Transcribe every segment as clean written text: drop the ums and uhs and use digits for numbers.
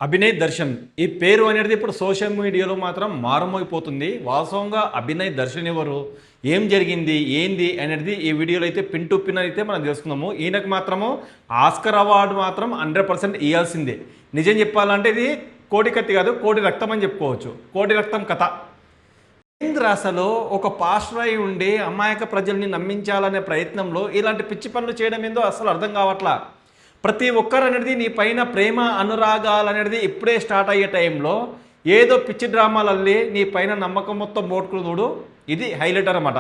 అభినయ్ దర్శన్ ఈ పేరు అనేది ఇప్పుడు సోషల్ మీడియాలో మాత్రం మారుమోగిపోతుంది. వాస్తవంగా అభినయ్ దర్శన్ ఎవరు, ఏం జరిగింది, ఏంది అనేది ఈ వీడియోలో అయితే పిన్ టు పిన్ అయితే మనం తెలుసుకుందాము. ఈయనకు మాత్రము ఆస్కర్ అవార్డు మాత్రం 100% ఇవ్వాల్సిందే. నిజం చెప్పాలంటే ఇది కోటి కత్తి కాదు, కోటి రక్తం అని చెప్పుకోవచ్చు. కోటి రక్తం కథ. అసలు ఒక పాస్టర్ అయి ఉండి అమాయక ప్రజల్ని నమ్మించాలనే ప్రయత్నంలో ఇలాంటి పిచ్చి పనులు చేయడం ఏందో అసలు అర్థం కావట్లా. ప్రతి ఒక్కరు అనేది నీ పైన ప్రేమ అనురాగాలు అనేది ఇప్పుడే స్టార్ట్ అయ్యే టైంలో ఏదో పిచ్చి డ్రామాలు అల్లి నీ పైన నమ్మకం మొత్తం మోటుకుడు. ఇది హైలైట్ అనమాట.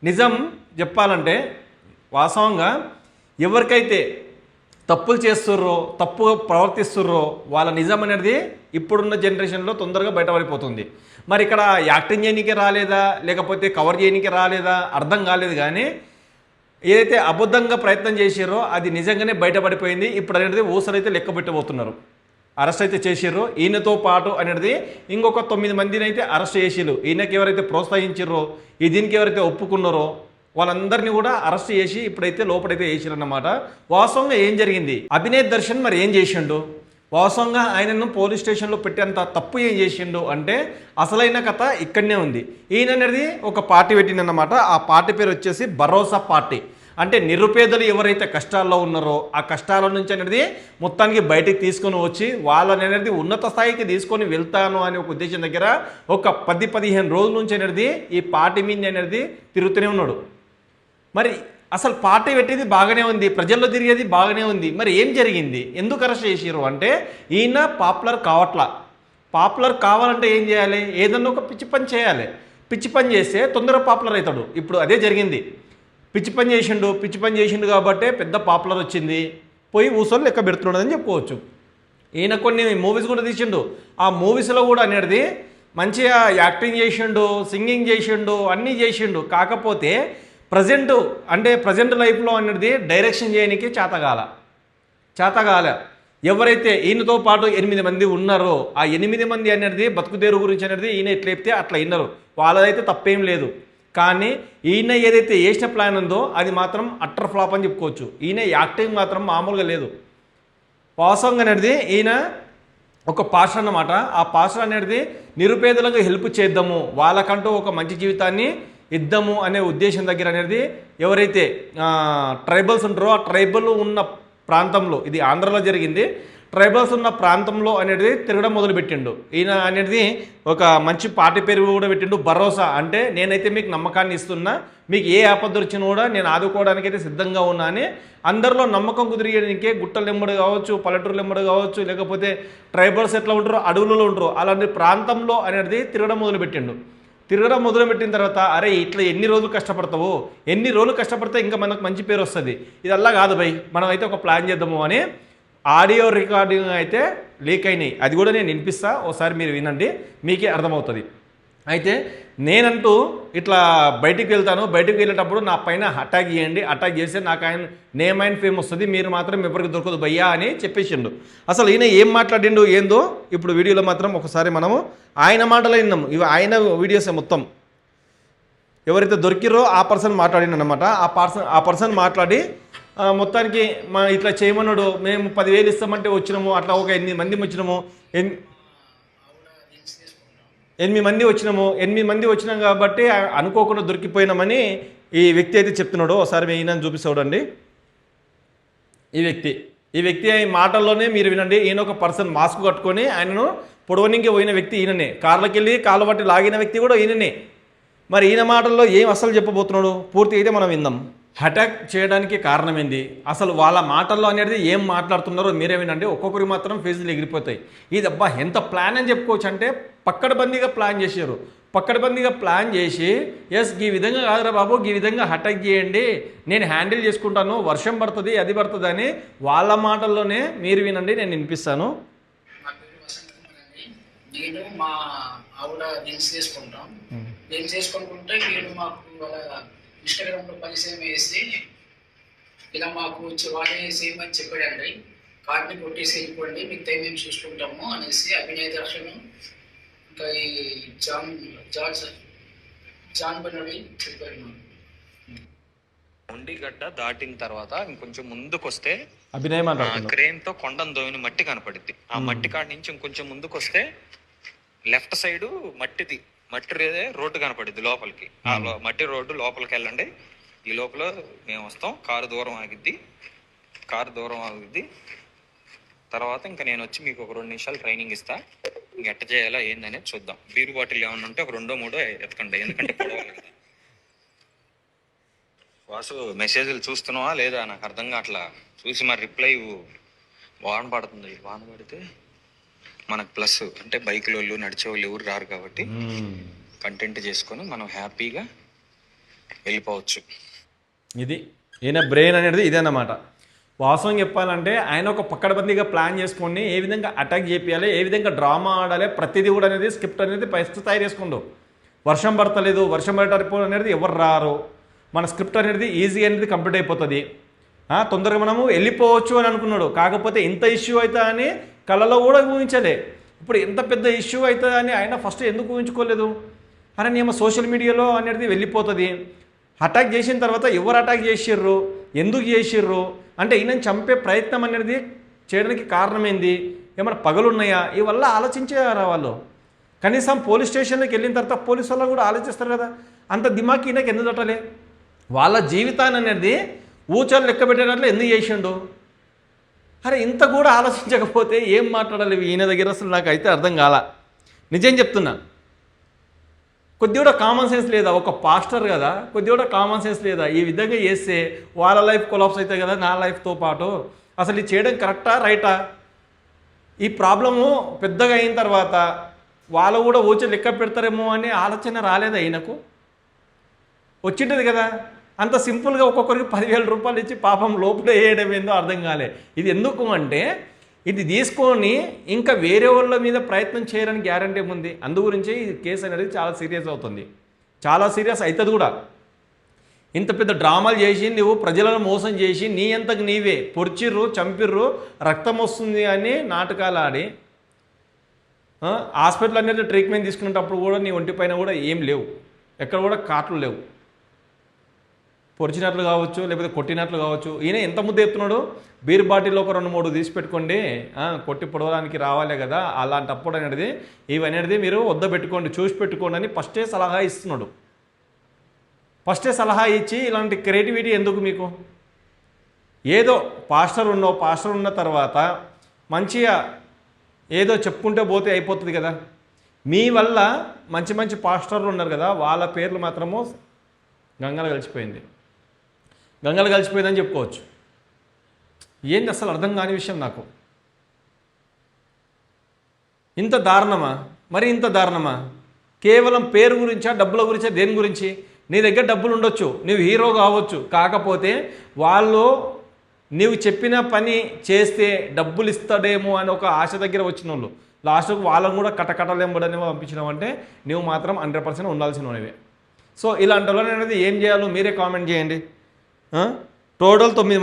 నిజం చెప్పాలంటే వాస్తవంగా ఎవరికైతే తప్పులు చేస్తుర్రో, తప్పుగా ప్రవర్తిస్తుర్రో వాళ్ళ నిజం అనేది ఇప్పుడున్న జనరేషన్లో తొందరగా బయటపడిపోతుంది. మరి ఇక్కడ యాక్టింగ్ చేయడానికి రాలేదా, లేకపోతే కవర్ చేయడానికి రాలేదా అర్థం కాలేదు. కానీ ఏదైతే అబద్ధంగా ప్రయత్నం చేసారో అది నిజంగానే బయటపడిపోయింది. ఇప్పుడు అనేది ఊసరైతే లెక్క పెట్టబోతున్నారు. అరెస్ట్ అయితే చేసిర్రో, ఈయనతో పాటు అనేది ఇంకొక 9 మందిని అయితే అరెస్ట్ చేసిర్రు. ఈయనకి ఎవరైతే ప్రోత్సహించారో, ఈ దీనికి ఎవరైతే ఒప్పుకున్నారో వాళ్ళందరినీ కూడా అరెస్ట్ చేసి ఇప్పుడైతే లోపలైతే వేసిరన్నమాట. వాస్తవంగా ఏం జరిగింది, అభినయ్ దర్శన్ మరి ఏం చేసిండు, వాస్తవంగా ఆయనను పోలీస్ స్టేషన్లో పెట్టేంత తప్పు ఏం చేసిండు అంటే అసలైన కథ ఇక్కడనే ఉంది. ఈయన అనేది ఒక పార్టీ పెట్టిందన్నమాట. ఆ పార్టీ పేరు వచ్చేసి భరోసా పార్టీ. అంటే నిరుపేదలు ఎవరైతే కష్టాల్లో ఉన్నారో ఆ కష్టాల నుంచి అనేది మొత్తానికి బయటికి తీసుకొని వచ్చి వాళ్ళని అనేది ఉన్నత స్థాయికి తీసుకొని వెళ్తాను అనే ఒక ఉద్దేశం దగ్గర ఒక 10-15 రోజుల నుంచి అనేది ఈ పార్టీ మీద అనేది తిరుగుతూనే ఉన్నాడు. మరి అసలు పార్టీ పెట్టేది బాగానే ఉంది, ప్రజల్లో తిరిగేది బాగానే ఉంది. మరి ఏం జరిగింది, ఎందుకు అరెస్ట్ చేసిర్రు అంటే ఈయన పాపులర్ కావట్లా. పాపులర్ కావాలంటే ఏం చేయాలి, ఏదన్నా ఒక పిచ్చి పని చేయాలి. పిచ్చి పని చేస్తే తొందరగా పాపులర్ అవుతాడు. ఇప్పుడు అదే జరిగింది. పిచ్చి పని చేసిండు కాబట్టే పెద్ద పాపులర్ వచ్చింది. పోయి ఊసలు లెక్క పెడుతున్నాడు అని చెప్పుకోవచ్చు. ఈయన కొన్ని మూవీస్ కూడా తీసిండు. ఆ మూవీస్లో కూడా అనేది మంచిగా యాక్టింగ్ చేసిండు, సింగింగ్ చేసిండు, అన్నీ చేసిండు. కాకపోతే ప్రజెంట్ లైఫ్లో అనేది డైరెక్షన్ చేయడానికి చేతగాల. ఎవరైతే ఈయనతో పాటు 8 మంది ఉన్నారో ఆ 8 మంది అనేది బతుకుదేరు గురించి అనేది ఈయన ఎట్లయితే అట్లా విన్నారు. వాళ్ళదైతే తప్పేం లేదు. కానీ ఈయన ఏదైతే వేసిన ప్లాన్ ఉందో అది మాత్రం అట్టర్ ఫ్లాప్ అని చెప్పుకోవచ్చు. ఈయన యాక్టింగ్ మాత్రం మామూలుగా లేదు. వాస్తవంగా అనేది ఈయన ఒక పాస్టర్ అన్నమాట. ఆ పాస్టర్ అనేది నిరుపేదలకు హెల్ప్ చేద్దాము, వాళ్ళకంటూ ఒక మంచి జీవితాన్ని ఇద్దాము అనే ఉద్దేశం దగ్గర అనేది ఎవరైతే ట్రైబల్స్ ఉంటారో ఆ ట్రైబల్ ఉన్న ప్రాంతంలో, ఇది ఆంధ్రలో జరిగింది, ట్రైబల్స్ ఉన్న ప్రాంతంలో అనేది తిరగడం మొదలుపెట్టిండు. ఈయన అనేది ఒక మంచి పార్టీ పేరు కూడా పెట్టిండు, భరోసా. అంటే నేనైతే మీకు నమ్మకాన్ని ఇస్తున్నా, మీకు ఏ ఆపద వచ్చినా కూడా నేను ఆదుకోవడానికి అయితే సిద్ధంగా ఉన్నా అని అందరిలో నమ్మకం కుదిరియడానికే గుట్టలు నెమ్మడు కావచ్చు, పల్లెటూరు నెమ్మడు కావచ్చు, లేకపోతే ట్రైబల్స్ ఎట్లా ఉంటారో అడవులలో ఉంటారో అలాంటి ప్రాంతంలో అనేది తిరగడం మొదలుపెట్టిన తర్వాత అరే ఇట్లా ఎన్ని రోజులు కష్టపడితే ఇంకా మనకు మంచి పేరు వస్తుంది, ఇది అలా కాదు భయ్, మనం అయితే ఒక ప్లాన్ చేద్దాము అని ఆడియో రికార్డింగ్ అయితే లీక్ అయినాయి. అది కూడా నేను వినిపిస్తా, ఒకసారి మీరు వినండి, మీకే అర్థమవుతుంది. అయితే నేనంటూ ఇట్లా బయటికి వెళ్ళేటప్పుడు నా పైన అటాక్ చేస్తే నాకు ఆయన నేమ్ అండ్ ఫేమ్ వస్తుంది, మీరు మాత్రం ఎవరికి దొరకదు భయ్యా అని చెప్పేసిండు. అసలు ఈయన ఏం మాట్లాడిండు ఏందో ఇప్పుడు వీడియోలో మాత్రం ఒకసారి మనము ఆయన మాటలు విన్నాము. ఇవి ఆయన వీడియోసే మొత్తం. ఎవరైతే దొరికిరో ఆ పర్సన్ మాట్లాడిండనమాట. ఆ పర్సన్ మాట్లాడి మొత్తానికి ఇట్లా చేయమన్నాడు, మేము 10,000 ఇస్తామంటే వచ్చినాము, అట్లా ఒక 8 మంది వచ్చినాము, 8 మంది వచ్చినాం కాబట్టి అనుకోకుండా దొరికిపోయినామని ఈ వ్యక్తి అయితే చెప్తున్నాడు. ఒకసారి ఈయన చూపిస్తాడండి. ఈ వ్యక్తి మాటల్లోనే మీరు వినండి. ఈయన ఒక పర్సన్ మాస్క్ కట్టుకొని ఆయనను పొడవనికి పోయిన వ్యక్తి ఈయననే, కార్లకి వెళ్ళి కాళ్ళ బట్టి లాగిన వ్యక్తి కూడా ఈయననే. మరి ఈయన మాటల్లో ఏం అసలు చెప్పబోతున్నాడు పూర్తి అయితే మనం విందాం. అటాక్ చేయడానికి కారణం ఏంది, అసలు వాళ్ళ మాటల్లో అనేది ఏం మాట్లాడుతున్నారో మీరే వినండి. ఒక్కొక్కరికి మాత్రం ఫేజులు ఎగిరిపోతాయి. ఇది అబ్బా ఎంత ప్లాన్ అని చెప్పుకోవచ్చు అంటే పక్కడబందీగా ప్లాన్ చేసి ఎస్ ఈ విధంగా కాదురా బాబు, ఈ విధంగా అటాక్ చేయండి, నేను హ్యాండిల్ చేసుకుంటాను, వర్షం పడుతుంది అది పడుతుంది అని వాళ్ళ మాటల్లోనే మీరు వినండి, నేను వినిపిస్తాను. నేను మా ఆవిడ రీల్స్ చేసుకుంటుంటే వీడు మాకు ఇన్స్టాగ్రామ్లో పరిచయం వేసి ఇలా మాకు వాళ్ళే సేమ్ అని చెప్పాడండి, కార్డుని కొట్టేసి వెళ్ళిపోండి, మీకు టైం మేము చూసుకుంటాము అనేసి అభినయ్ దర్శన్ ఇంకా ఈ జాన్ బెనడి చెప్పారు. మొండిగడ్డ దాటిన తర్వాత ఇంకొంచెం ముందుకు వస్తే అభినయ్ మాట్లాడుతున్నాడు. క్రేన్ తో కొండను దోవిన మట్టి కనపడుద్ది. ఆ మట్టి కాడ నుంచి ఇంకొంచెం ముందుకు వస్తే లెఫ్ట్ సైడ్ మట్టి రోడ్డు కనపడుద్ది లోపలికి. ఆ మట్టి రోడ్డు లోపలికి వెళ్ళండి. ఈ లోపల మేము వస్తాం. కారు దూరం ఆగిద్ది. తర్వాత ఇంకా నేను వచ్చి మీకు ఒక 2 నిమిషాలు ట్రైనింగ్ ఇస్తా. ఇంక ఎట్ట చేయాలా ఏందనేది చూద్దాం. బీరు బాటిల్ ఏమన్నా ఉంటే ఒక 2 3 ఎత్తకండి, ఎందుకంటే పొడవాలి కదా. వాసు మెసేజ్లు చూస్తున్నావా లేదా నాకు అర్థం కావట్లా. చూసి మరి రిప్లై. వాన పడుతుంది. వాన పడితే మనకు ప్లస్, అంటే బైక్ల వాళ్ళు నడిచే వాళ్ళు ఎవరు రారు కాబట్టి కంటెంట్ చేసుకొని మనం హ్యాపీగా వెళ్ళిపోవచ్చు. ఇది ఈయన బ్రెయిన్ అనేది ఇదేనమాట. వాస్తవం చెప్పాలంటే ఆయన ఒక పక్కడబందీగా ప్లాన్ చేసుకొని ఏ విధంగా అటాక్ చేయాలి, ఏ విధంగా డ్రామా ఆడాలి, ప్రతిదీ కూడా అనేది స్క్రిప్ట్ అనేది ఫస్ట్ తయారు చేసుకుండు. వర్షం పడతలేదు, వర్షం పడేటప్పుడు అనేది ఎవరు రారు, మన స్క్రిప్ట్ అనేది ఈజీ అనేది కంప్లీట్ అయిపోతుంది, తొందరగా మనము వెళ్ళిపోవచ్చు అని అనుకున్నాడు. కాకపోతే ఇంత ఇష్యూ అవుతా అని కళలో కూడా ఊహించలే. ఇప్పుడు ఎంత పెద్ద ఇష్యూ అవుతుంది అని ఆయన ఫస్ట్ ఎందుకు ఊహించుకోలేదు. అని నేను సోషల్ మీడియాలో అనేది వెళ్ళిపోతుంది. అటాక్ చేసిన తర్వాత ఎవరు అటాక్ చేసిర్రు, ఎందుకు చేసిర్రు, అంటే ఈయనని చంపే ప్రయత్నం అనేది చేయడానికి కారణమైంది, ఏమైనా పగలున్నాయా, ఇవల్ల ఆలోచించారా వాళ్ళు. కనీసం పోలీస్ స్టేషన్లోకి వెళ్ళిన తర్వాత పోలీసు వాళ్ళు కూడా ఆలోచిస్తారు కదా. అంత దిమాకి ఈయనకి ఎందుకు తట్టలే. వాళ్ళ జీవితాన్ని అనేది ఊచలు లెక్క పెట్టేటట్లు ఎందుకు చేసిండు. అరే ఇంత కూడా ఆలోచించకపోతే ఏం మాట్లాడాలి ఈయన దగ్గర, అసలు నాకు అయితే అర్థం కాల. నిజం చెప్తున్నా. కొద్ది కూడా కామన్ సెన్స్ లేదా, ఒక పాస్టర్ కదా, కొద్ది కూడా కామన్ సెన్స్ లేదా. ఈ విధంగా చేస్తే వాళ్ళ లైఫ్ కొలాప్స్ అవుతాయి కదా, నా లైఫ్తో పాటు. అసలు ఇది చేయడం కరెక్టా రైటా. ఈ ప్రాబ్లము పెద్దగా అయిన తర్వాత వాళ్ళు కూడా ఊచ లెక్క పెడతారేమో అనే ఆలోచన రాలేదా ఈయనకు. వచ్చింటుంది కదా. అంత సింపుల్గా ఒక్కొక్కరికి 10,000 రూపాయలు ఇచ్చి పాపం లోపల వేయడం ఏందో అర్థం కాలే. ఇది ఎందుకు అంటే ఇది తీసుకొని ఇంకా వేరే వాళ్ళ మీద ప్రయత్నం చేయడానికి గ్యారంటీ ఏముంది. అందు గురించి ఈ కేసు అనేది చాలా సీరియస్ అవుతుంది, చాలా సీరియస్ అవుతుంది కూడా. ఇంత పెద్ద డ్రామాలు చేసి నువ్వు ప్రజలను మోసం చేసి నీ అంతకు నీవే పొడిచిర్రు, చంపిర్రు, రక్తం వస్తుంది అని నాటకాలు ఆడి హాస్పిటల్ అనేది ట్రీట్మెంట్ తీసుకునేటప్పుడు కూడా నీ ఒంటిపైన కూడా ఏం లేవు, ఎక్కడ కూడా కాట్లు లేవు. పొడిచినట్లు కావచ్చు, లేకపోతే కొట్టినట్లు కావచ్చు. ఈయన ఎంత ముద్ద ఎత్తున్నాడు. బీర్ బాటిల్లో ఒక 2 3 తీసి పెట్టుకోండి, కొట్టి పొడవడానికి రావాలే కదా. అలాంటప్పుడు అనేది ఇవనేది మీరు వద్ద పెట్టుకోండి, చూసి పెట్టుకోండి అని ఫస్టే సలహా ఇస్తున్నాడు. ఫస్టే సలహా ఇచ్చి ఇలాంటి క్రియేటివిటీ ఎందుకు మీకు. ఏదో పాస్టర్ ఉన్న తర్వాత మంచిగా ఏదో చెప్పుకుంటే పోతే అయిపోతుంది కదా. మీ వల్ల మంచి మంచి పాస్టర్లు ఉన్నారు కదా, వాళ్ళ పేర్లు మాత్రము గంగలు కలిసిపోయిందని చెప్పుకోవచ్చు. ఏంటి అసలు అర్థం కాని విషయం నాకు. ఇంత దారుణమా, మరి ఇంత దారుణమా. కేవలం పేరు గురించా, డబ్బుల గురించా, దేని గురించి. నీ దగ్గర డబ్బులు ఉండొచ్చు, నువ్వు హీరో కావచ్చు, కాకపోతే వాళ్ళు నీవు చెప్పిన పని చేస్తే డబ్బులు ఇస్తాడేమో అని ఒక ఆశ దగ్గర వచ్చిన వాళ్ళు లాస్ట్కు వాళ్ళని కూడా కటకటలేంబడని పంపించినావంటే నువ్వు మాత్రం 100% ఉండాల్సినవే. సో ఇలాంటి వాళ్ళని అనేది ఏం చేయాలో మీరే కామెంట్ చేయండి. టోటల్ 9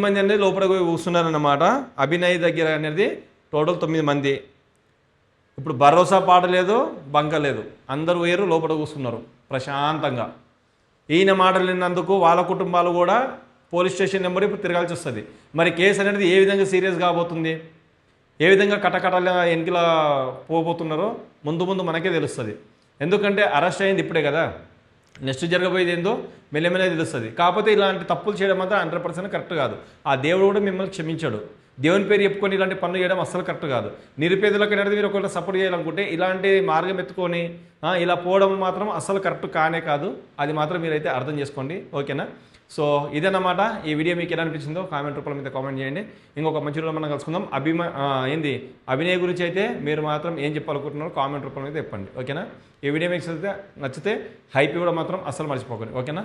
మంది అనేది లోపలికి పోయి కూర్చున్నారన్నమాట. అభినయ్ దగ్గర అనేది టోటల్ 9 మంది. ఇప్పుడు భరోసా పాట లేదు, బంక లేదు, అందరూ వేరు లోపల కూర్చున్నారు ప్రశాంతంగా. ఈయన మాటలు విన్నందుకు వాళ్ళ కుటుంబాలు కూడా పోలీస్ స్టేషన్ నెంబర్ ఇప్పుడు తిరగాల్సి వస్తుంది. మరి కేసు అనేది ఏ విధంగా సీరియస్ కాబోతుంది, ఏ విధంగా కటకటల ఎన్నికల పోబోతున్నారో ముందు మనకే తెలుస్తుంది. ఎందుకంటే అరెస్ట్ అయింది ఇప్పుడే కదా, నెక్స్ట్ జరగబోయేది ఏందో మెల్లమెల్లే తెలుస్తుంది. కాకపోతే ఇలాంటి తప్పులు చేయడం మాత్రం 100% కరెక్ట్ కాదు. ఆ దేవుడు కూడా మిమ్మల్ని క్షమించాడు. దేవుని పేరు చెప్పుకొని ఇలాంటి పనులు చేయడం అస్సలు కరెక్ట్ కాదు. నిరుపేదలకు అనేది మీరు ఒకవేళ సపోర్ట్ చేయాలనుకుంటే ఇలాంటి మార్గం ఎత్తుకొని ఇలా పోవడం మాత్రం అస్సలు కరెక్ట్ కానే కాదు. అది మాత్రం మీరైతే అర్థం చేసుకోండి, ఓకేనా. సో ఇదన్నమాట. ఈ వీడియో మీకు ఎలా అనిపించిందో కామెంట్ రూపంలో మీద కామెంట్ చేయండి. ఇంకొక మంచి రోజు మనం కలుసుకుందాం. అభినయ్ గురించి అయితే మీరు మాత్రం ఏం చెప్పాలనుకుంటున్నారో కామెంట్ రూపంలో అయితే చెప్పండి, ఓకేనా. ఈ వీడియో మీకు నచ్చితే హైప్ కూడా మాత్రం అస్సలు మర్చిపోకండి, ఓకేనా.